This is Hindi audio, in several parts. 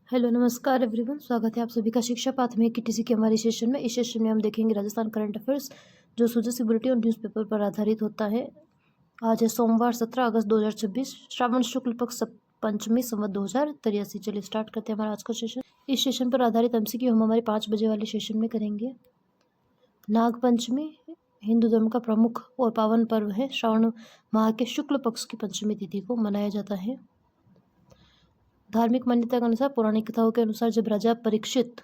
हेलो नमस्कार एवरीवन, स्वागत है आप सभी का शिक्षा पाठ में टीसी के हमारे सेशन में। इस सेशन में हम देखेंगे राजस्थान करंट अफेयर्स, जो सुजसी बुलेटिन और न्यूज़पेपर पर आधारित होता है। आज है सोमवार 17 अगस्त 2026, श्रावण शुक्ल पक्ष पंचमी संवत 2083। चलिए स्टार्ट करते हैं हमारा आज का सेशन। इस सेशन पर आधारित एमसीक्यू हम हमारे 5 बजे वाले सेशन में करेंगे। नाग पंचमी हिंदू धर्म का प्रमुख और पावन पर्व है। श्रावण माह के शुक्ल पक्ष की पंचमी तिथि को मनाया जाता है। धार्मिक मान्यता के अनुसार, पौराणिक कथाओं के अनुसार, जब राजा परीक्षित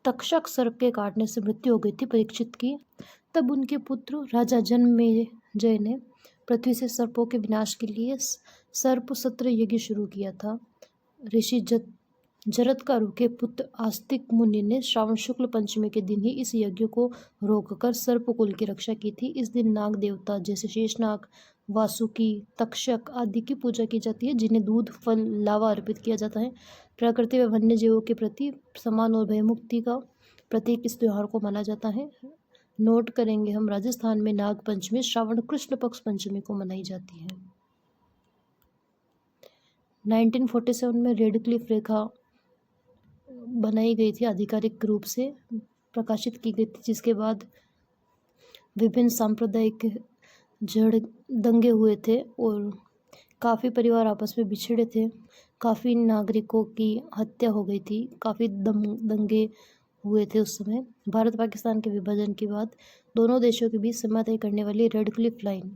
तक्षक सर्प के काटने से मृत्यु हो गई थी परीक्षित की, तब उनके पुत्र राजा जन्मेजय ने पृथ्वी से सर्पों के विनाश के लिए सर्प सत्र यज्ञ शुरू किया था। ऋषि जरत्कारु के पुत्र आस्तिक मुनि ने श्रावण शुक्ल पंचमी के दिन ही इस यज्ञ को रोककर सर्प कुल की रक्षा की थी। इस दिन नाग देवता जैसे शेषनाग, वासुकी, तक्षक आदि की पूजा की जाती है, जिन्हें दूध, फल, लावा अर्पित किया जाता है। प्रकृति व वन्य जीवों के प्रति सम्मान और भयमुक्ति का प्रतीक इस त्योहार को माना जाता है। नोट करेंगे हम, राजस्थान में नाग पंचमी श्रावण कृष्ण पक्ष पंचमी को मनाई जाती है। 1947 में रेड क्लिफ रेखा बनाई गई थी, आधिकारिक रूप से प्रकाशित की गई थी, जिसके बाद विभिन्न सांप्रदायिक जड़ दंगे हुए थे और काफ़ी परिवार आपस में बिछड़े थे। काफ़ी नागरिकों की हत्या हो गई थी, काफ़ी दंगे हुए थे उस समय। भारत पाकिस्तान के विभाजन के बाद दोनों देशों के बीच सीमा तय करने वाली रेड क्लिफ लाइन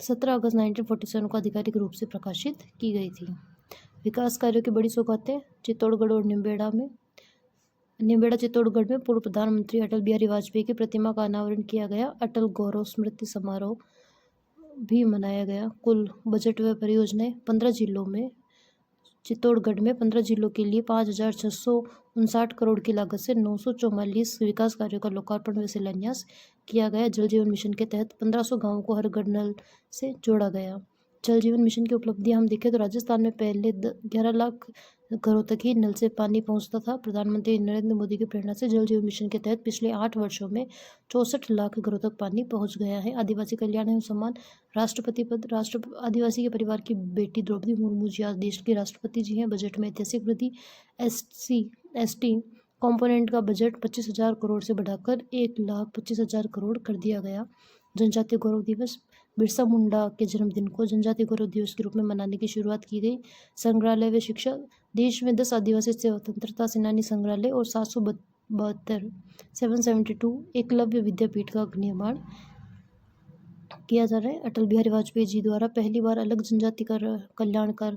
17 अगस्त 1947 को आधिकारिक रूप से प्रकाशित की गई थी। विकास कार्यों की बड़ी सौगातें चित्तौड़गढ़ और निम्बेड़ा चित्तौड़गढ़ में पूर्व प्रधानमंत्री अटल बिहारी वाजपेयी की प्रतिमा का अनावरण किया गया। अटल गौरव स्मृति समारोह भी मनाया गया। कुल बजट व परियोजनाएं 15 जिलों में, चित्तौड़गढ़ में 15 जिलों के लिए 5,659 करोड़ की लागत से 944 विकास कार्यों का लोकार्पण व शिलान्यास किया गया। जल जीवन मिशन के तहत 1500 गाँवों को हर घर नल से जोड़ा गया। जल जीवन मिशन की उपलब्धियां हम देखें तो राजस्थान में पहले 11 लाख घरों तक ही नल से पानी पहुंचता था। प्रधानमंत्री नरेंद्र मोदी की प्रेरणा से जल जीवन मिशन के तहत पिछले 8 वर्षों में 64 लाख घरों तक पानी पहुंच गया है। आदिवासी कल्याण एवं सम्मान, राष्ट्रपति पद, आदिवासी के परिवार की बेटी द्रौपदी मुर्मू जी आज देश की राष्ट्रपति जी हैं। बजट में ऐतिहासिक वृद्धि, SC/ST कॉम्पोनेंट का बजट 25,000 करोड़ से बढ़ाकर 1,25,000 करोड़ कर दिया गया। जनजातीय गौरव दिवस, बिरसा मुंडा के जन्मदिन को जनजातीय गौरव दिवस के रूप में मनाने की शुरुआत की गई। संग्रहालय व शिक्षा, देश में 10 आदिवासी स्वतंत्रता सेनानी संग्रहालय और 772 एकलव्य विद्यापीठ का निर्माण किया जा रहा है। अटल बिहारी वाजपेयी जी द्वारा पहली बार अलग जनजाति का कल्याणकार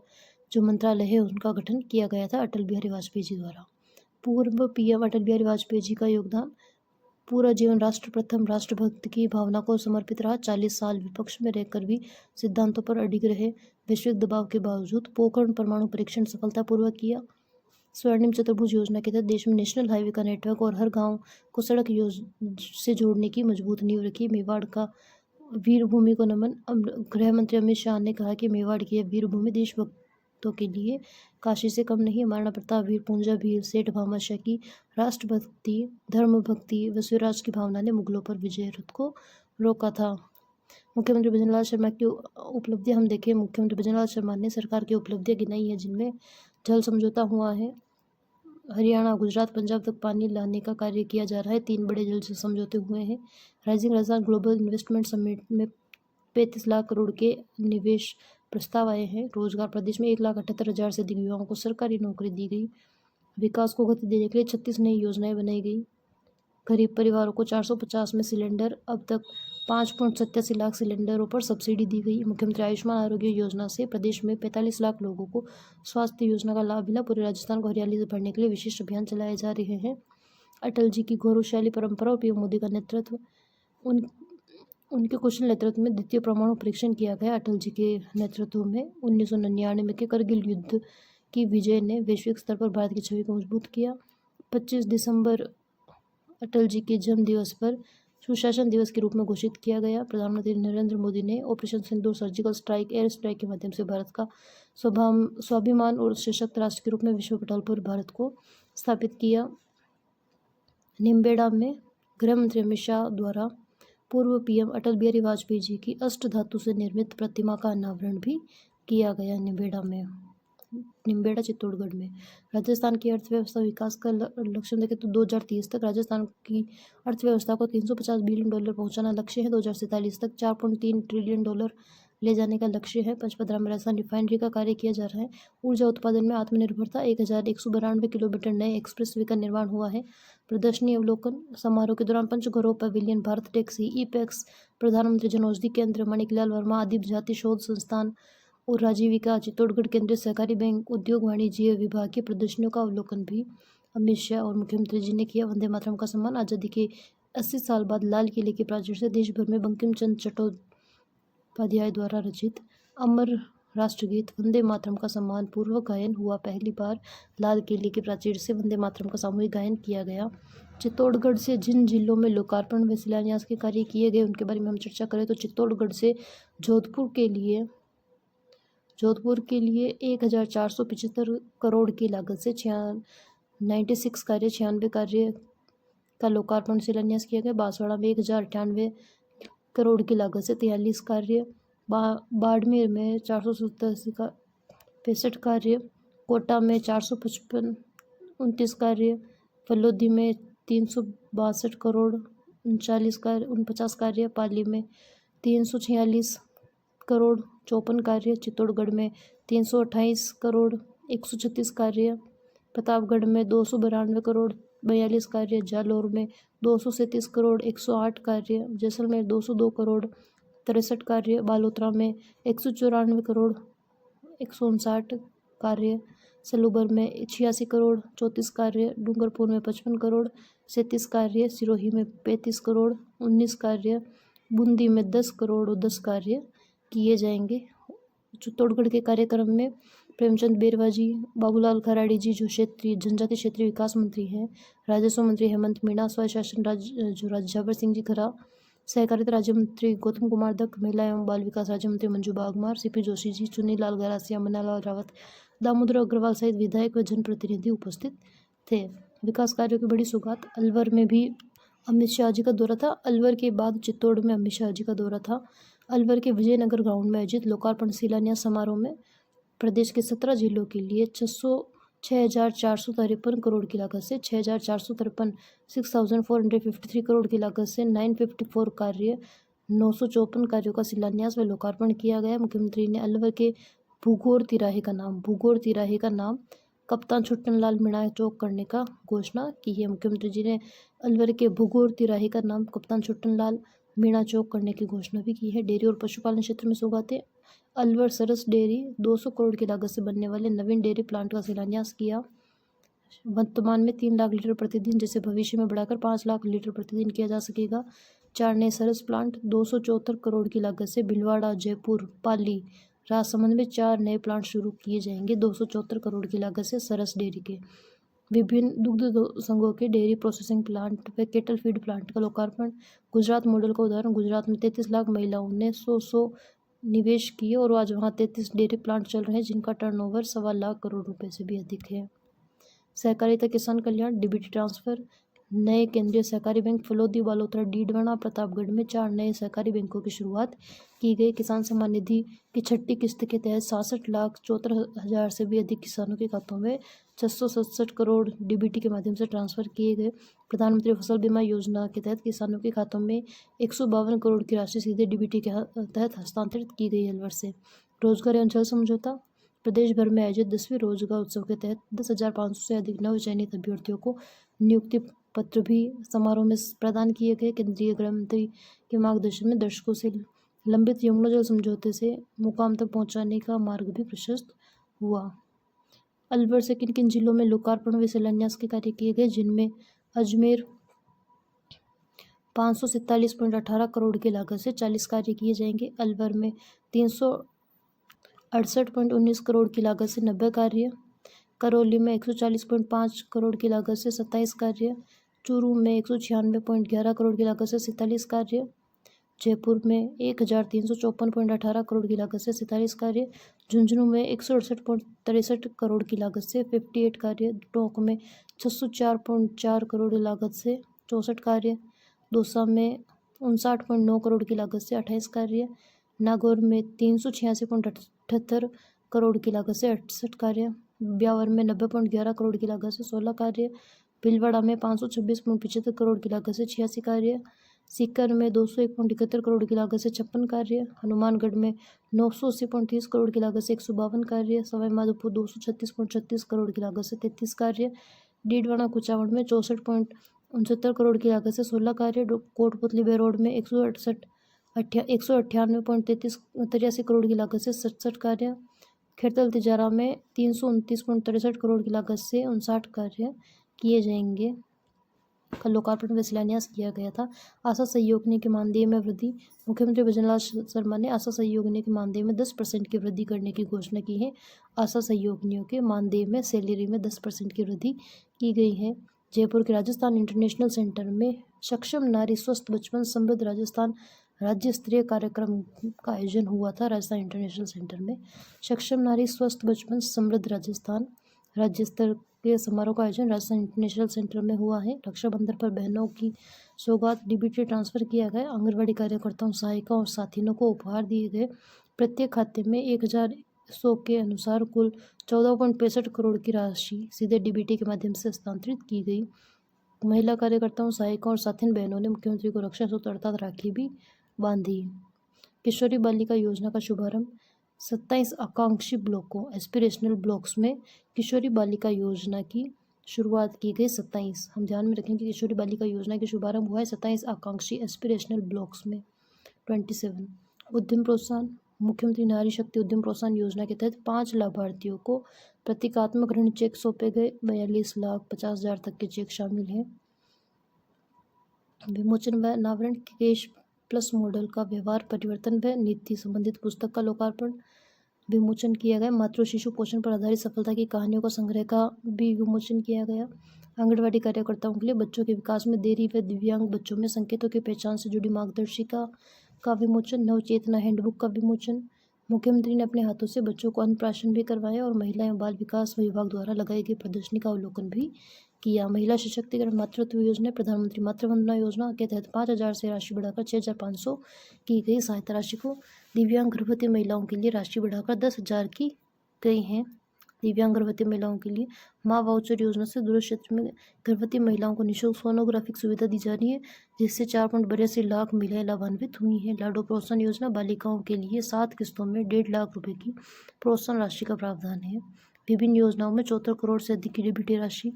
जो मंत्रालय है उनका गठन किया गया था अटल बिहारी वाजपेयी जी द्वारा। पूर्व PM अटल बिहारी वाजपेयी जी का योगदान, पूरा जीवन राष्ट्र प्रथम, राष्ट्रभक्त की भावना को समर्पित रहा। 40 साल विपक्ष में रहकर भी सिद्धांतों पर अडिग रहे। वैश्विक दबाव के बावजूद पोखरण परमाणु परीक्षण सफलतापूर्वक किया। स्वर्णिम चतुर्भुज योजना के तहत देश में नेशनल हाईवे का नेटवर्क और हर गांव को सड़क से जोड़ने की मजबूत नींव रखी। मेवाड़ का वीर भूमि को नमन, गृह मंत्री अमित शाह ने कहा कि मेवाड़ की यह वीर भूमि देशभक्तों के लिए काशी से कम नहीं। महाराणा प्रताप, वीर पूंजा, वीर सेठ भामाशाह की राष्ट्रभक्ति, धर्मभक्ति व स्वराज की भावना ने मुगलों पर विजय रथ को रोका था। मुख्यमंत्री भजनलाल शर्मा की उपलब्धियां हम देखें। मुख्यमंत्री भजनलाल शर्मा ने सरकार की उपलब्धियां गिनाई है, जिनमें जल समझौता हुआ है, हरियाणा, गुजरात, पंजाब तक पानी लाने का कार्य किया जा रहा है। 3 बड़े जल समझौते हुए हैं। Rising Rajasthan global investment summit में 35 लाख करोड़ के निवेश प्रस्ताव आए हैं। रोजगार, प्रदेश में 1,78,000 से अधिक युवाओं को सरकारी नौकरी दी गई। विकास को गति देने के लिए 36 नई योजनाएं बनाई गई। गरीब परिवारों को 450 में सिलेंडर, अब तक 5.87 लाख सिलेंडरों पर सब्सिडी दी गई। मुख्यमंत्री आयुष्मान आरोग्य योजना से प्रदेश में 45 लाख लोगों को स्वास्थ्य योजना का लाभ मिला। पूरे राजस्थान को हरियाली से भरने के लिए विशिष्ट अभियान चलाए जा रहे हैं। अटल जी की गौरवशाली परंपरा और PM मोदी का नेतृत्व, उनके कुशल नेतृत्व में द्वितीय परमाणु परीक्षण किया गया। अटल जी के नेतृत्व में 1999 के करगिल युद्ध की विजय ने वैश्विक स्तर पर भारत की छवि को मजबूत किया। 25 दिसंबर अटल जी के जन्म दिवस पर सुशासन दिवस के रूप में घोषित किया गया। प्रधानमंत्री नरेंद्र मोदी ने ऑपरेशन सिंदूर सर्जिकल स्ट्राइक, एयर स्ट्राइक के माध्यम से भारत का स्वाभिमान और सशक्त राष्ट्र के रूप में विश्व पटल पर भारत को स्थापित किया। निम्बेड़ा में गृह मंत्री अमित शाह द्वारा पूर्व PM अटल बिहारी वाजपेयी जी की अष्ट धातु से निर्मित प्रतिमा का अनावरण भी किया गया निम्बेड़ा में। निम्बेड़ा चित्तौड़गढ़ में। राजस्थान की अर्थव्यवस्था विकास का लक्ष्य देखें तो 2030 तक राजस्थान की अर्थव्यवस्था को $350 बिलियन पहुंचाना लक्ष्य है। 2047 तक $4.3 ट्रिलियन ले जाने का लक्ष्य है। पंचपदरा में राजस्थान रिफाइनरी का कार्य किया जा रहा है। ऊर्जा उत्पादन में आत्मनिर्भरता 1192 किलोमीटर नए एक्सप्रेसवे का निर्माण हुआ है। प्रदर्शनी अवलोकन समारोह के दौरान पंचघरों पवेलियन, भारत टैक्सी, ईपैक्स, प्रधानमंत्री जनऔषधि केंद्र, माणिकलाल वर्मा आदिम जाति शोध संस्थान और राजीविका, चित्तौड़गढ़ केंद्रीय सहकारी बैंक, उद्योग वाणिज्य विभाग की प्रदर्शनियों का अवलोकन भी अमित शाह और मुख्यमंत्री जी ने किया। वंदे मातरम का सम्मान। आज़ादी के 80 साल बाद लाल किले के प्राचीर से देश भर में बंकिम चंद्र चट्टोपाध्याय द्वारा रचित अमर राष्ट्रगीत वंदे मातरम का सम्मान पूर्वक गायन हुआ। पहली बार लाल किले के प्राचीर से वंदे मातरम का सामूहिक गायन किया गया। चित्तौड़गढ़ से जिन जिलों में लोकार्पण व शिलान्यास के कार्य किए गए उनके बारे में हम चर्चा करें तो चित्तौड़गढ़ से जोधपुर के लिए 1475 करोड़ की लागत से 96 कार्य का लोकार्पण शिलान्यास किया गया। बांसवाड़ा में 1098 करोड़ की लागत से 43 कार्य, बाड़मेर में 467 कार्य, कोटा में 455 कार्य, फलोदी में 362 करोड़ 49 कार्य, पाली में 346 करोड़ 54 कार्य, चित्तौड़गढ़ में 328 करोड़ 136 कार्य, प्रतापगढ़ में 292 करोड़ 42 कार्य, जालौर में 237 करोड़ 108 कार्य, जैसलमेर 202 करोड़ 63 कार्य, बालोतरा में 194 करोड़ 159 कार्य, सलूबर में 86 करोड़ 34 कार्य, डूंगरपुर में 55 करोड़ 37 कार्य, सिरोही में 35 करोड़ 19 कार्य, बूंदी में 10 करोड़ 10 कार्य किए जाएंगे। चित्तौड़गढ़ के कार्यक्रम में प्रेमचंद बेरवा जी, बाबूलाल खराड़ी जी जो जनजातीय क्षेत्रीय विकास मंत्री हैं, राजस्व मंत्री हेमंत मीणा, स्वयं शासन राज्य झावर सिंह जी खरा, सहकारिता राज्य मंत्री गौतम कुमार दत्त, महिला एवं बाल विकास राज्य मंत्री मंजू बागमार, सीपी जोशी जी, चुन्नीलाल गरासिया, मन्नालाल रावत, दामोदर अग्रवाल सहित विधायक व जनप्रतिनिधि उपस्थित थे। विकास कार्यों की बड़ी सौगात। अलवर में भी अमित शाह जी का दौरा था। अलवर के बाद चित्तौड़ में अमित शाह जी का दौरा था। अलवर के विजयनगर ग्राउंड में आयोजित लोकार्पण शिलान्यास समारोह में प्रदेश के 17 जिलों के लिए 6,453 करोड़ की लागत से 6,453 करोड़ की लागत से 954 कार्य 954 कार्यों का शिलान्यास व लोकार्पण किया गया। मुख्यमंत्री ने अलवर के भूगोर तिराहे का नाम कप्तान छुट्टनलाल मीणा चौक करने का घोषणा की है। मुख्यमंत्री जी ने अलवर के भूगोर तिराहे का नाम कप्तान छुट्टनलाल मीणा चौक करने की घोषणा भी की है। डेयरी और पशुपालन क्षेत्र में सौगातें। अलवर सरस डेयरी 200 करोड़ की लागत से बनने वाले नवीन डेयरी प्लांट का शिलान्यास किया। वर्तमान में 3 लाख लीटर प्रतिदिन, जिसे भविष्य में बढ़ाकर 5 लाख लीटर प्रतिदिन किया जा सकेगा। 4 नए सरस प्लांट 274 करोड़ की लागत से भिलवाड़ा, जयपुर, पाली, राजसमंद में 4 नए प्लांट शुरू किए जाएंगे। 274 करोड़ की लागत से सरस डेयरी के विभिन्न दुग्ध संघों के डेयरी प्रोसेसिंग प्लांट व केटल फीड प्लांट का लोकार्पण। गुजरात मॉडल का उदाहरण। गुजरात में 33 लाख महिलाओं ने 100 निवेश किए और आज वहां 33 डेयरी प्लांट चल रहे हैं जिनका टर्नओवर 1.25 लाख करोड़ रुपए से भी अधिक है। सहकारिता किसान कल्याण। DBT transfer. नए केंद्रीय सहकारी बैंक फलोदी, बालोतरा, डीडवाना, प्रतापगढ़ में 4 नए सहकारी बैंकों की शुरुआत की गई। किसान सम्मान निधि की 6ठी किस्त के तहत 66,74,000 से भी अधिक किसानों के खातों में 667 करोड़ डीबीटी के माध्यम से ट्रांसफर किए गए। प्रधानमंत्री फसल बीमा योजना के तहत किसानों के खातों में 152 करोड़ की राशि सीधे डीबीटी के तहत हस्तांतरित की गई। अलवर से रोजगार एवं जल समझौता। प्रदेश भर में आयोजित 10वें रोजगार उत्सव के तहत 10,500 से अधिक नव चयनित अभ्यर्थियों को नियुक्ति पत्र भी समारोह में प्रदान किए गए। केंद्रीय गृह मंत्री के मार्गदर्शन में दर्शकों से लंबित यमुना जल समझौते से मुकाम तक पहुंचाने का मार्ग भी प्रशस्त हुआ। अलवर से किन किन जिलों में लोकार्पण व शिलान्यास के कार्य किए गए, जिनमें अजमेर 547.18 करोड़ की लागत से 40 कार्य किए जाएंगे। अलवर में 368.19 करोड़ की लागत से 90 कार्य, करौली में 140.5 करोड़ की लागत से 27 कार्य, चूरू में 196.11 करोड़ की लागत से 47 कार्य, जयपुर में 1,354.18 करोड़ की लागत से 47 कार्य, झुंझुनू में 168.63 करोड़ की लागत से 58 कार्य, टोंक में 604.4 करोड़ की लागत से 64 कार्य, दौसा में 59.9 करोड़ की लागत से 28 कार्य, नागौर में 386.78 करोड़ की लागत से 68 कार्य, ब्यावर में 90.11 करोड़ की लागत से 16 कार्य, भीलवाड़ा में 526.75 करोड़ की लागत से 86 कार्य, सीकर में 201.71 करोड़ की लागत से 56 कार्य, हनुमानगढ़ में 980.30 करोड़ की लागत से 152 कार्य, सवाईमाधोपुर 236.36 करोड़ की लागत से 33 कार्य, डीडवाना कुचामण में 64.69 करोड़ की लागत से 16 कार्य, कोटपुतली बेरोड में 198.83 करोड़ की लागत से 67 कार्य, खेरतल तिजारा में 329.63 करोड़ की लागत से 59 कार्य किए जाएंगे। का लोकार्पण व शिलान्यास किया गया था। आशा सहयोगिनी के मानदेय में वृद्धि, मुख्यमंत्री भजनलाल शर्मा ने आशा सहयोगिनी के मानदेय में 10% की वृद्धि करने की घोषणा की है। आशा सहयोगिनियों के मानदेय में सैलरी में 10% की वृद्धि की गई है। जयपुर के राजस्थान इंटरनेशनल सेंटर में सक्षम नारी स्वस्थ बचपन समृद्ध राजस्थान राज्य स्तरीय कार्यक्रम का आयोजन हुआ था। राजस्थान इंटरनेशनल सेंटर में सक्षम नारी स्वस्थ बचपन समृद्ध राजस्थान राज्य स्तर के समारोह का आयोजन राजस्थान इंटरनेशनल सेंटर में हुआ है। रक्षाबंधन पर बहनों की सौगात डीबीटी ट्रांसफर किया गया। आंगनबाड़ी कार्यकर्ताओं, सहायिकाओं और साथियों को उपहार दिए गए। प्रत्येक खाते में 1100 के अनुसार कुल 14.65 करोड़ की राशि सीधे डीबीटी के माध्यम से हस्तांतरित की गई। महिला कार्यकर्ताओं, सहायिकाओं और साथी बहनों ने मुख्यमंत्री को रक्षा सूत्र अर्थात राखी भी बांधी। किशोरी बालिका योजना का शुभारंभ, 27 आकांक्षी ब्लॉकों एस्पिरेशनल ब्लॉक्स में किशोरी बालिका योजना की शुरुआत की गई। 27 हम ध्यान में रखेंगे, किशोरी बालिका योजना की शुभारंभ हुआ है 27 आकांक्षी एस्पिरेशनल ब्लॉक्स में। 27 उद्यम प्रोत्साहन, मुख्यमंत्री नारी शक्ति उद्यम प्रोत्साहन योजना के तहत 5 लाभार्थियों को प्रतीकात्मक ऋण चेक सौंपे गए। 42,50,000 तक के चेक शामिल हैं। विमोचन व अनावरण, केश प्लस मॉडल का व्यवहार परिवर्तन व नीति संबंधित पुस्तक का लोकार्पण विमोचन किया गया। मातृ शिशु पोषण पर आधारित सफलता की कहानियों का संग्रह का भी विमोचन किया गया। आंगनबाड़ी कार्यकर्ताओं के लिए बच्चों के विकास में देरी व दिव्यांग बच्चों में संकेतों की पहचान से जुड़ी मार्गदर्शिका का विमोचन। नवचेतना हैंडबुक का विमोचन। मुख्यमंत्री ने अपने हाथों से बच्चों को अन्नप्राशन भी करवाया और महिला एवं बाल विकास विभाग द्वारा लगाई गई प्रदर्शनी का अवलोकन भी किया। महिला सशक्तिकरण मातृत्व योजना, प्रधानमंत्री मातृवंदना योजना के तहत 5,000 से राशि बढ़ाकर 6,500 की गई। सहायता राशि को दिव्यांग गर्भवती महिलाओं के लिए राशि बढ़ाकर 10,000 की गई है। दिव्यांग गर्भवती महिलाओं के लिए माँ वाउचर योजना से दूर क्षेत्र में गर्भवती महिलाओं को निःशुल्क सोनोग्राफिक सुविधा दी जा रही है, जिससे 4.82 लाख महिलाएं लाभान्वित हुई हैं। लाडो प्रोत्साहन योजना, बालिकाओं के लिए 7 किस्तों में 1.5 लाख रुपए की प्रोत्साहन राशि का प्रावधान है। विभिन्न योजनाओं में 74 करोड़ से अधिक की डीबीटी राशि।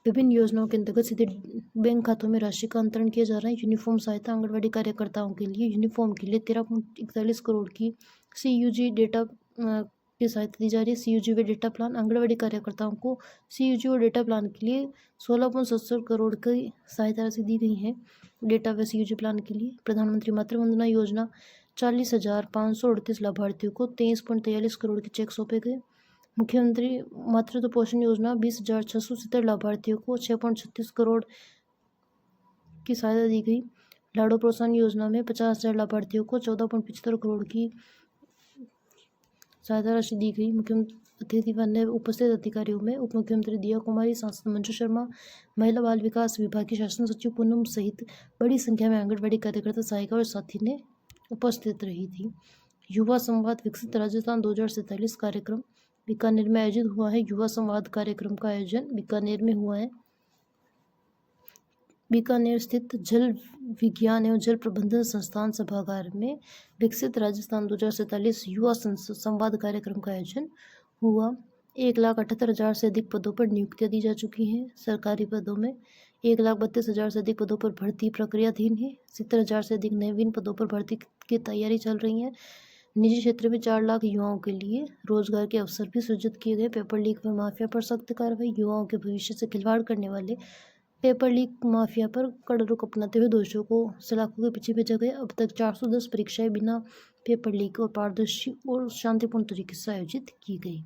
विभिन्न योजनाओं के अंतर्गत सीधे बैंक खातों में राशि का अंतरण किया जा रहा है। यूनिफॉर्म सहायता, आंगनबाड़ी कार्यकर्ताओं के लिए यूनिफॉर्म के लिए 13.41 करोड़ की CUG डेटा की सहायता दी जा रही है। CUG व डेटा प्लान, आंगनबाड़ी कार्यकर्ताओं को CUG और डेटा प्लान के लिए 16.77 करोड़ की सहायता राशि दी गई है। डेटा व CUG प्लान के लिए प्रधानमंत्री मातृवंदना योजना 40,538 लाभार्थियों को 23.43 करोड़ के चेक सौंपे गए। मुख्यमंत्री मातृत्व पोषण योजना 20,670 लाभार्थियों को 6.36 करोड़ की सहायता दी गई। लाडो प्रोत्साहन योजना में 50,000 लाभार्थियों को 14.75 करोड़ की सहायता राशि दी गई। मुख्यमंत्री अतिथि व अन्य उपस्थित अधिकारियों में उप मुख्यमंत्री दिया कुमारी, सांसद मंजू शर्मा, महिला बाल विकास विभाग की शासन सचिव पूनम सहित बड़ी संख्या में आंगनबाड़ी कार्यकर्ता, सहायिका और साथी ने उपस्थित रही थी। युवा संवाद विकसित राजस्थान 2047 कार्यक्रम बीकानेर में आयोजित हुआ है। युवा संवाद कार्यक्रम का आयोजन बीकानेर में हुआ है। बीकानेर स्थित जल विज्ञान एवं जल प्रबंधन संस्थान सभागार में विकसित राजस्थान 2047 युवा संवाद कार्यक्रम का आयोजन हुआ। 1,78,000 से अधिक पदों पर नियुक्तियां दी जा चुकी हैं। सरकारी पदों में 1,32,000 से अधिक पदों पर भर्ती प्रक्रियाधीन है। 70,000 से अधिक नवीन पदों पर भर्ती की तैयारी चल रही है। निजी क्षेत्र में 4 लाख युवाओं के लिए रोजगार के अवसर भी सृजित किए गए। पेपर लीक व माफिया पर सख्त कार्रवाई, युवाओं के भविष्य से खिलवाड़ करने वाले पेपर लीक माफिया पर कड़ा रुख अपनाते हुए दोषियों को सलाखों के पीछे भेजा गया। अब तक 410 परीक्षाएं बिना पेपर लीक और पारदर्शी और शांतिपूर्ण तरीके से आयोजित की गई।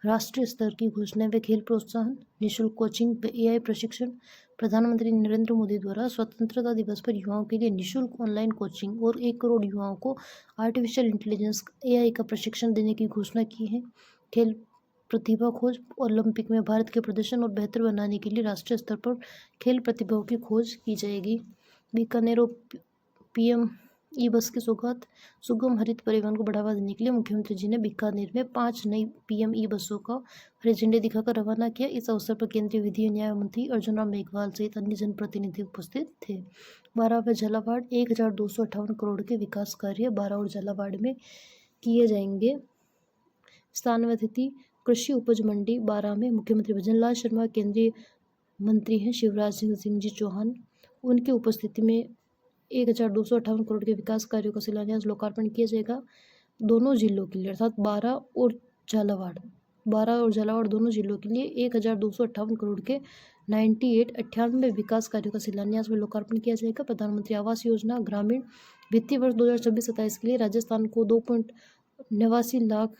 राष्ट्रीय स्तर की घोषणा व खेल प्रोत्साहन, निःशुल्क कोचिंग व AI प्रशिक्षण। प्रधानमंत्री नरेंद्र मोदी द्वारा स्वतंत्रता दिवस पर युवाओं के लिए निःशुल्क ऑनलाइन कोचिंग और 1 करोड़ युवाओं को आर्टिफिशियल इंटेलिजेंस AI का प्रशिक्षण देने की घोषणा की है। खेल प्रतिभा खोज, ओलंपिक में भारत के प्रदर्शन और बेहतर बनाने के लिए राष्ट्रीय स्तर पर खेल प्रतिभाओं की खोज की जाएगी। बीकानेर PM ई बस की सौगात। सुगम हरित परिवहन को बढ़ावा देने के लिए मुख्यमंत्री जी ने बीकानेर में 5 नई पीएम ई बसों का हरी झंडी दिखाकर रवाना किया। इस अवसर पर केंद्रीय विधि एवं न्याय मंत्री अर्जुन राम मेघवाल सहित अन्य जनप्रतिनिधि उपस्थित थे। 12 व झालावाड़ 1258 करोड़ के विकास कार्य 12 और झालावाड़ में किए जाएंगे। स्थान व तिथि कृषि उपज मंडी 12 में मुख्यमंत्री भजनलाल शर्मा, केंद्रीय मंत्री हैं शिवराज सिंह जी चौहान, उनकी उपस्थिति में 1258 करोड़ के विकास कार्यों का शिलान्यास लोकार्पण किया जाएगा। दोनों जिलों के लिए अर्थात 12 और झालावाड़ दोनों जिलों के लिए 1258 करोड़ के 98 विकास कार्यों का शिलान्यास व लोकार्पण किया जाएगा। प्रधानमंत्री आवास योजना ग्रामीण वित्तीय वर्ष 2026-27 के लिए राजस्थान को 2.89 लाख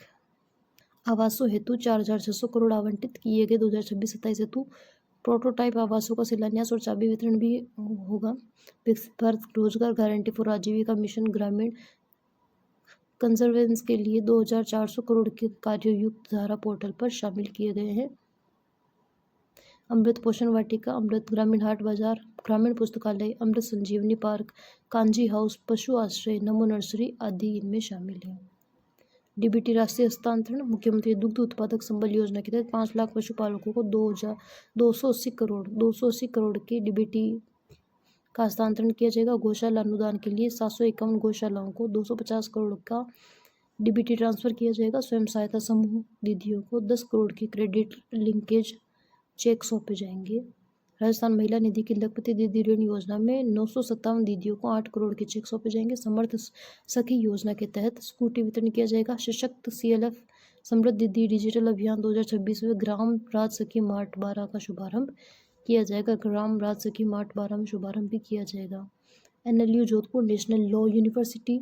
आवासों हेतु 4,600 करोड़ आवंटित किए गए। 2026-27 हेतु प्रोटोटाइप आवासों का शिलान्यास और चाबी वितरण भी होगा। विकसित भारत रोजगार गारंटी फॉर आजीविका मिशन ग्रामीण कंजर्वेंस के लिए 2,400 करोड़ के कार्य युक्त धारा पोर्टल पर शामिल किए गए हैं। अमृत पोषण वाटिका, अमृत ग्रामीण हाट बाजार, ग्रामीण पुस्तकालय, अमृत संजीवनी पार्क, कांजी हाउस, पशु आश्रय, नमो नर्सरी आदि इनमें शामिल हैं। डीबीटी राष्ट्रीय हस्तांतरण, मुख्यमंत्री दुग्ध उत्पादक संबल योजना के तहत 5 लाख पशुपालकों को 280 करोड़ के डीबीटी का हस्तांतरण किया जाएगा। गौशाला अनुदान के लिए 751 गौशालाओं को 250 करोड़ का डीबीटी ट्रांसफर किया जाएगा। स्वयं सहायता समूह दीदियों को 10 करोड़ के क्रेडिट लिंकेज चेक सौंपे जाएंगे। राजस्थान महिला निधि की लखपति दीदी ऋण योजना में 957 दीदियों को 8 करोड़ के चेक सौंपे जाएंगे। समर्थ सखी योजना के तहत स्कूटी वितरण किया जाएगा। सशक्त सीएलएफ समृद्ध दीदी डिजिटल अभियान 2026 में ग्राम राज सखी मार्ट 12 का शुभारंभ किया जाएगा। ग्राम राज सखी मार्ट 12 में शुभारंभ भी किया जाएगा। NLU Jodhpur national law university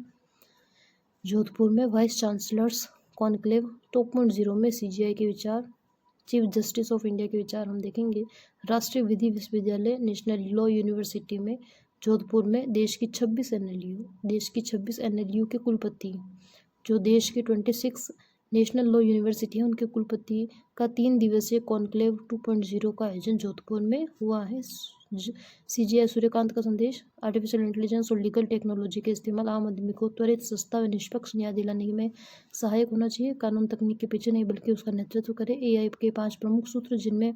Jodhpur में वाइस चांसलर्स कॉन्क्लेव 2.0 में सीजीआई के विचार, चीफ जस्टिस ऑफ इंडिया के विचार हम देखेंगे। राष्ट्रीय विधि विश्वविद्यालय नेशनल लॉ यूनिवर्सिटी में जोधपुर में देश की 26 एनएलयू के कुलपति, जो देश के 26 नेशनल लॉ यूनिवर्सिटी है उनके कुलपति का 3 दिवसीय कॉन्क्लेव 2.0 का आयोजन जोधपुर में हुआ है। सीजीआई सूर्यकांत का संदेश, आर्टिफिशियल इंटेलिजेंस और लीगल टेक्नोलॉजी के इस्तेमाल आम आदमी को त्वरित, सस्ता व निष्पक्ष न्याय दिलाने में सहायक होना चाहिए। कानून तकनीक के पीछे नहीं बल्कि उसका नेतृत्व करे। एआई के 5 प्रमुख सूत्र जिनमें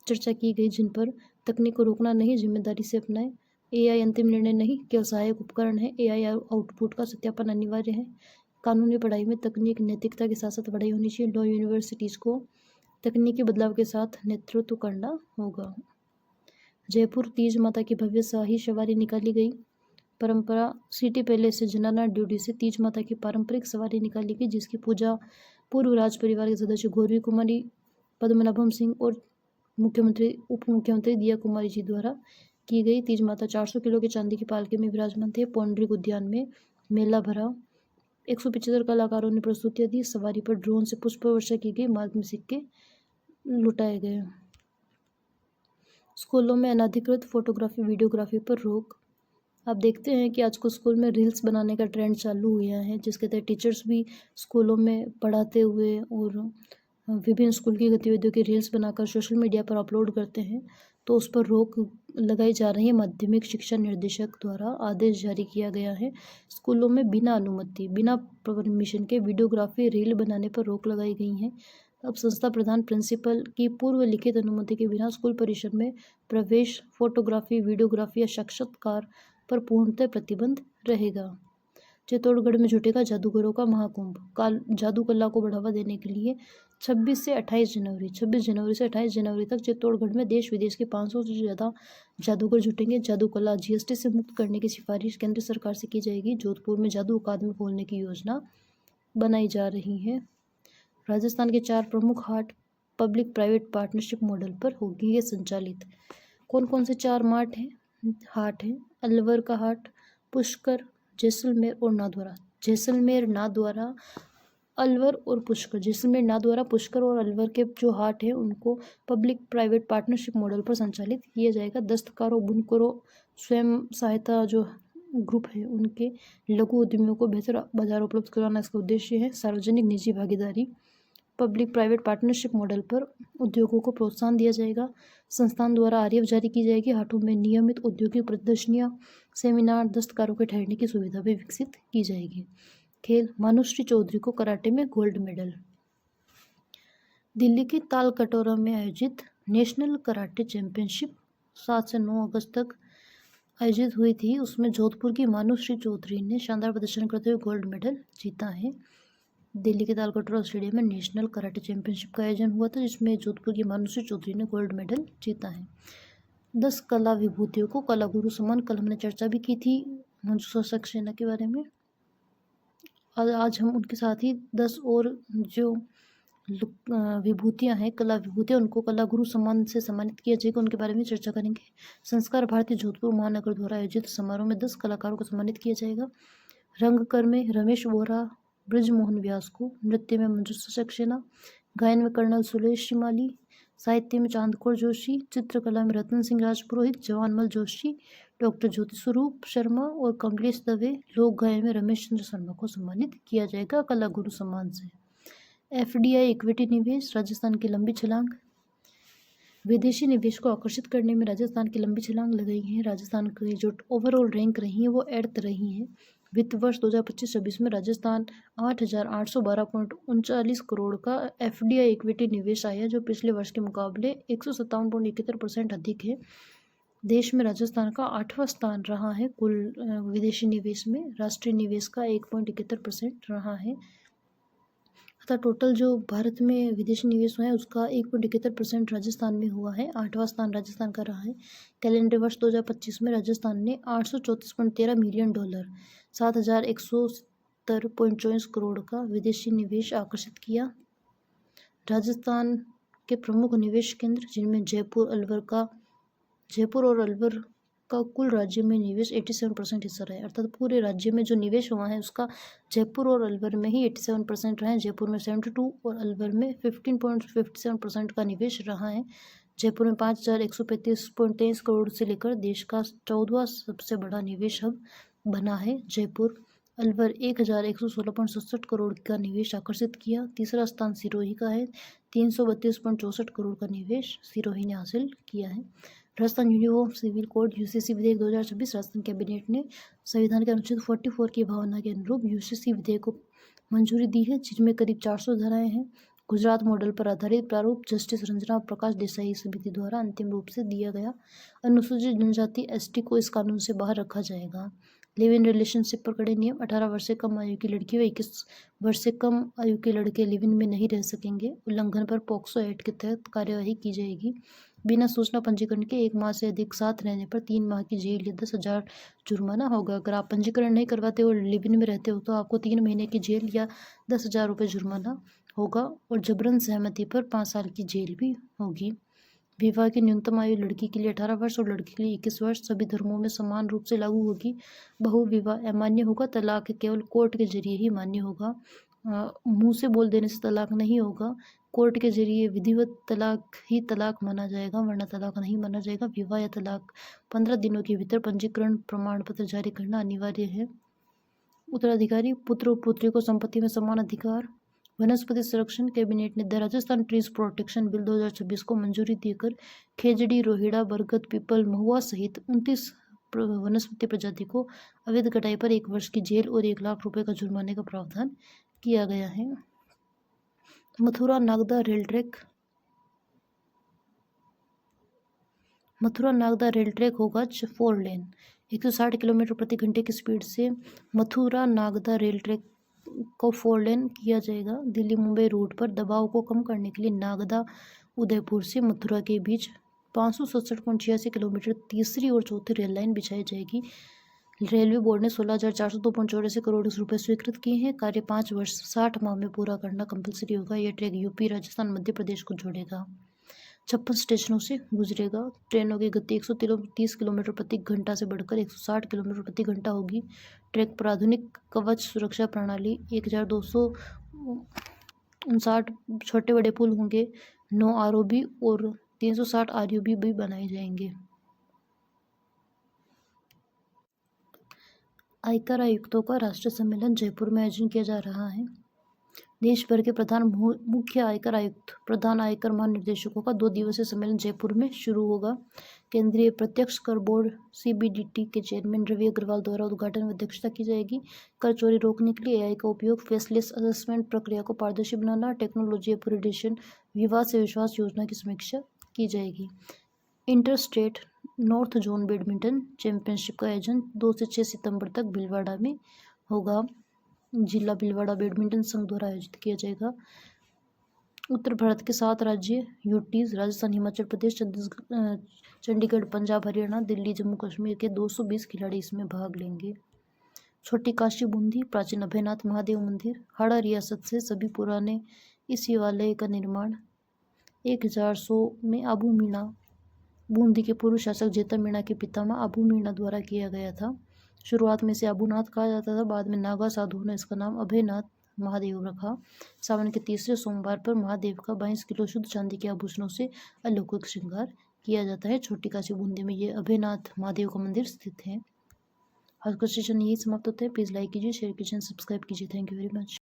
चर्चा की गई, जिन पर तकनीक को रोकना नहीं, जिम्मेदारी से अपनाएं। एआई अंतिम निर्णय नहीं, केवल सहायक उपकरण है। एआई आउटपुट का सत्यापन अनिवार्य है। कानूनी पढ़ाई में तकनीक नैतिकता के साथ साथ पढ़ाई होनी चाहिए। लॉ यूनिवर्सिटीज़ को तकनीकी बदलाव के साथ नेतृत्व करना होगा। जयपुर तीज माता की भव्य शाही सवारी निकाली गई। परंपरा सिटी पैलेस से जनाना ड्यूटी से तीज माता की पारंपरिक सवारी निकाली गई, जिसकी पूजा पूर्व राज परिवार के सदस्य गौरवी कुमारी, पद्मनाभम सिंह और उप मुख्यमंत्री दिया कुमारी जी द्वारा की गई। तीज माता 400 किलो के चांदी की पालकी में विराजमान थे। पौंडरिक उद्यान में मेला भरा। 175 कलाकारों ने प्रस्तुतियां दी। सवारी पर ड्रोन से पुष्प वर्षा की गई। मार्ग में सिक्के लुटाए गए। स्कूलों में अनधिकृत फोटोग्राफी वीडियोग्राफी पर रोक। आप देखते हैं कि आजकल स्कूल में रील्स बनाने का ट्रेंड चालू हुआ है, जिसके तहत टीचर्स भी स्कूलों में पढ़ाते हुए और विभिन्न स्कूल की गतिविधियों की रील्स बनाकर सोशल मीडिया पर अपलोड करते हैं, तो उस पर रोक लगाई जा रही है। माध्यमिक शिक्षा निर्देशक द्वारा आदेश जारी किया गया है। स्कूलों में बिना अनुमति, बिना परमिशन के वीडियोग्राफी रील बनाने पर रोक लगाई गई है। अब संस्था प्रधान प्रिंसिपल की पूर्व लिखित अनुमति के बिना स्कूल परिसर में प्रवेश, फोटोग्राफी, वीडियोग्राफी या साक्षात्कार पर पूर्णतः प्रतिबंध रहेगा। चित्तौड़गढ़ में जुटेगा जादूगरों का महाकुंभ। जादू कला को बढ़ावा देने के लिए 26 जनवरी से 28 जनवरी तक चित्तौड़गढ़ में देश विदेश के 500 से ज़्यादा जादूगर जुटेंगे। जादू कला जीएसटी से मुक्त करने की सिफारिश केंद्र सरकार से की जाएगी। जोधपुर में जादू अकादमी खोलने की योजना बनाई जा रही है। राजस्थान के 4 प्रमुख हाट पब्लिक प्राइवेट पार्टनरशिप मॉडल पर होगी ये संचालित। कौन कौन से 4 हाट हैं? अलवर का हाट, पुष्कर, जैसलमेर और नाथद्वारा। जैसलमेर, नाथद्वारा, अलवर और पुष्कर। जैसलमेर, नाथद्वारा, पुष्कर और अलवर के जो हाट हैं उनको पब्लिक प्राइवेट पार्टनरशिप मॉडल पर संचालित किया जाएगा। दस्तकारों, बुनकरों, स्वयं सहायता जो ग्रुप है उनके लघु उद्यमियों को बेहतर बाजार उपलब्ध कराना इसका उद्देश्य है। सार्वजनिक निजी भागीदारी पब्लिक प्राइवेट पार्टनरशिप मॉडल पर उद्योगों को प्रोत्साहन दिया जाएगा। संस्थान द्वारा आरएफ जारी की जाएगी। हाटों में नियमित औद्योगिक प्रदर्शनियां, सेमिनार, दस्तकारों के ठहरने की सुविधा भी विकसित की जाएगी। खेल, मानुश्री चौधरी को कराटे में गोल्ड मेडल। दिल्ली की तालकटोरा में आयोजित नेशनल कराटे चैंपियनशिप 7 से 9 अगस्त तक आयोजित हुई थी। उसमें जोधपुर की मानुश्री चौधरी ने शानदार प्रदर्शन करते हुए गोल्ड मेडल जीता है। दिल्ली के तालकटोरा स्टेडियम में नेशनल कराटे चैंपियनशिप का आयोजन हुआ था, जिसमें जोधपुर की मानुश्री चौधरी ने गोल्ड मेडल जीता है। 10 कला विभूतियों को कला गुरु सम्मान, कल हमने चर्चा भी की थी मंजूषा सक्सेना के बारे में। आज हम उनके साथ ही 10 और जो विभूतियां हैं, कला विभूतियां, उनको कला गुरु सम्मान से सम्मानित किया जाएगा, उनके बारे में चर्चा करेंगे। संस्कार भारती जोधपुर महानगर द्वारा आयोजित समारोह में 10 कलाकारों को सम्मानित किया जाएगा। रंगकर में रमेश बोरा, ब्रजमोहन व्यास को, नृत्य में मंजूषा सक्सेना, गायन में कर्नल सुरेश शिमाली, साहित्य में चांदकौर जोशी, चित्रकला में रतन सिंह राजपुरोहित, जवानमल जोशी, डॉक्टर ज्योति स्वरूप शर्मा और कमलेश दवे, लोक गायन में रमेश चंद्र शर्मा को सम्मानित किया जाएगा कला गुरु सम्मान से। एफडीआई इक्विटी निवेश, राजस्थान की लंबी छलांग। विदेशी निवेश को आकर्षित करने में राजस्थान की लंबी छलांग लगाई है। राजस्थान की जो ओवरऑल रैंक रही है वो 8th रही है। वित्त वर्ष 2025-26 में राजस्थान 8,812.39 करोड़ का एफडीआई इक्विटी निवेश आया, जो पिछले वर्ष के मुकाबले 157.71% अधिक है। देश में राजस्थान का 8वां स्थान रहा है कुल विदेशी निवेश में। राष्ट्रीय निवेश का 1.71% रहा है। अतः टोटल जो भारत में विदेशी निवेश हुआ है उसका 1.71% राजस्थान में हुआ है। 8वां स्थान राजस्थान का रहा है। कैलेंडर वर्ष 2025 में राजस्थान ने $834.13 मिलियन, 7,170.24 करोड़ का विदेशी निवेश आकर्षित किया। राजस्थान के प्रमुख निवेश केंद्र, जिनमें जयपुर और अलवर का कुल राज्य में निवेश 87% हिस्सा रहा है। अर्थात पूरे राज्य में जो निवेश हुआ है उसका जयपुर और अलवर में ही 87% रहा है। जयपुर में 72 और अलवर में 15.57% का निवेश रहा है। जयपुर में 5,135.23 करोड़ से लेकर देश का 14वां सबसे बड़ा निवेश हब बना है जयपुर। अलवर 1,116.67 करोड़ का निवेश आकर्षित किया। तीसरा स्थान सिरोही का है। 332.64 करोड़ का निवेश सिरोही ने हासिल किया है। Rajasthan uniform civil code UCC विधेयक 2026, राजस्थान कैबिनेट ने संविधान के अनुच्छेद 44 की भावना के अनुरूप यूसीसी विधेयक को मंजूरी दी है, जिसमें करीब 400 धाराएं हैं। गुजरात मॉडल पर आधारित प्रारूप जस्टिस रंजना प्रकाश देसाई समिति द्वारा अंतिम रूप से दिया गया। अनुसूचित जनजाति एसटी को इस कानून से बाहर रखा जाएगा। लिव इन रिलेशनशिप पर कड़े नियम। 18 वर्ष से कम आयु की लड़की व 21 वर्ष से कम आयु के लड़के लिव इन में नहीं रह सकेंगे। उल्लंघन पर पॉक्सो एक्ट के तहत कार्यवाही की जाएगी। बिना सूचना पंजीकरण के 1 माह से अधिक साथ रहने पर 3 माह की जेल या 10,000 जुर्माना होगा। अगर आप पंजीकरण नहीं करवाते और लिव इन में रहते हो तो आपको 3 महीने की जेल या 10,000 रुपये जुर्माना होगा और जबरन सहमति पर 5 साल की जेल भी होगी। विवाह की न्यूनतम आयु लड़की के लिए 18 वर्ष और लड़के के लिए 21 वर्ष सभी धर्मों में समान रूप से लागू होगी। बहुविवाह अमान्य होगा। तलाक केवल कोर्ट के जरिए ही मान्य होगा। मुंह से बोल देने से तलाक नहीं होगा। कोर्ट के जरिए विधिवत तलाक ही तलाक माना जाएगा, वरना तलाक नहीं माना जाएगा। विवाह या तलाक 15 दिनों के भीतर पंजीकरण प्रमाण पत्र जारी करना अनिवार्य है। उत्तराधिकारी पुत्र और पुत्री को संपत्ति में समान अधिकार। वनस्पति संरक्षण, कैबिनेट ने the Rajasthan trees protection bill 2026 को मंजूरी देकर खेजड़ी, रोहिड़ा, बरगद, पीपल, महुआ सहित 29 वनस्पति प्रजाति को अवैध कटाई पर 1 वर्ष की जेल और 1 लाख रुपए का जुर्माने का प्रावधान किया गया है। Mathura Nagda rail track. Mathura Nagda rail track होगा 4 लेन। 160 किलोमीटर प्रति घंटे की स्पीड से मथुरा नागदा रेल ट्रैक को 4 लेन किया जाएगा। दिल्ली मुंबई रूट पर दबाव को कम करने के लिए नागदा उदयपुर से मथुरा के बीच 567.86 किलोमीटर तीसरी और चौथी रेल लाइन बिछाई जाएगी। रेलवे बोर्ड ने 16,402.84 करोड़ रुपए स्वीकृत किए हैं। कार्य 5 वर्ष 60 माह में पूरा करना कंपलसरी होगा। यह ट्रैक यूपी, राजस्थान, मध्य प्रदेश को जोड़ेगा। 56 स्टेशनों से गुजरेगा। ट्रेनों की गति 130 किलोमीटर प्रति घंटा से बढ़कर 160 किलोमीटर प्रति घंटा होगी। ट्रैक पर आधुनिक कवच सुरक्षा प्रणाली, 1,259 छोटे बड़े पुल होंगे, 9 आरओबी और 360 आरयूबी भी बनाए जाएंगे। आयकर आयुक्तों का राष्ट्रीय सम्मेलन जयपुर में आयोजन किया जा रहा है। देश भर के मुख्य आयकर आयुक्त, प्रधान आयकर महानिदेशकों का 2 दिवसीय सम्मेलन जयपुर में शुरू होगा। केंद्रीय प्रत्यक्ष कर बोर्ड सीबीडीटी के चेयरमैन रवि अग्रवाल द्वारा उद्घाटन में अध्यक्षता की जाएगी। कर चोरी रोकने के लिए एआई का उपयोग, फेसलेस असेसमेंट प्रक्रिया को पारदर्शी बनाना, टेक्नोलॉजी अपग्रेडेशन, विवाद से विश्वास योजना की समीक्षा की जाएगी। Inter state north zone badminton championship का आयोजन 2 से 6 सितंबर तक भीलवाड़ा में होगा। जिला भीलवाड़ा बैडमिंटन संघ द्वारा आयोजित किया जाएगा। उत्तर भारत के 7 राज्य यूटीज राजस्थान, हिमाचल प्रदेश, चंडीगढ़, पंजाब, हरियाणा, दिल्ली, जम्मू कश्मीर के 220 खिलाड़ी इसमें भाग लेंगे। छोटी काशी बूंदी प्राचीन अभयनाथ महादेव मंदिर, हाड़ा रियासत से सभी पुराने इस शिवालय का निर्माण 1100 में आबू मीणा, बूंदी के पूर्व शासक जेता मीणा के पितामह आबू मीणा द्वारा किया गया था। शुरुआत में इसे आबूनाथ कहा जाता था, बाद में नागा साधुओं ने इसका नाम अभयनाथ महादेव रखा। सावन के तीसरे सोमवार पर महादेव का 22 किलो शुद्ध चांदी के आभूषणों से अलौकिक श्रृंगार किया जाता है। छोटी काशी बूंदी में ये अभयनाथ महादेव का मंदिर स्थित है। आज का सेशन यही समाप्त होता है। प्लीज़ लाइक कीजिए, शेयर कीजिए, सब्सक्राइब कीजिए। Thank you very much.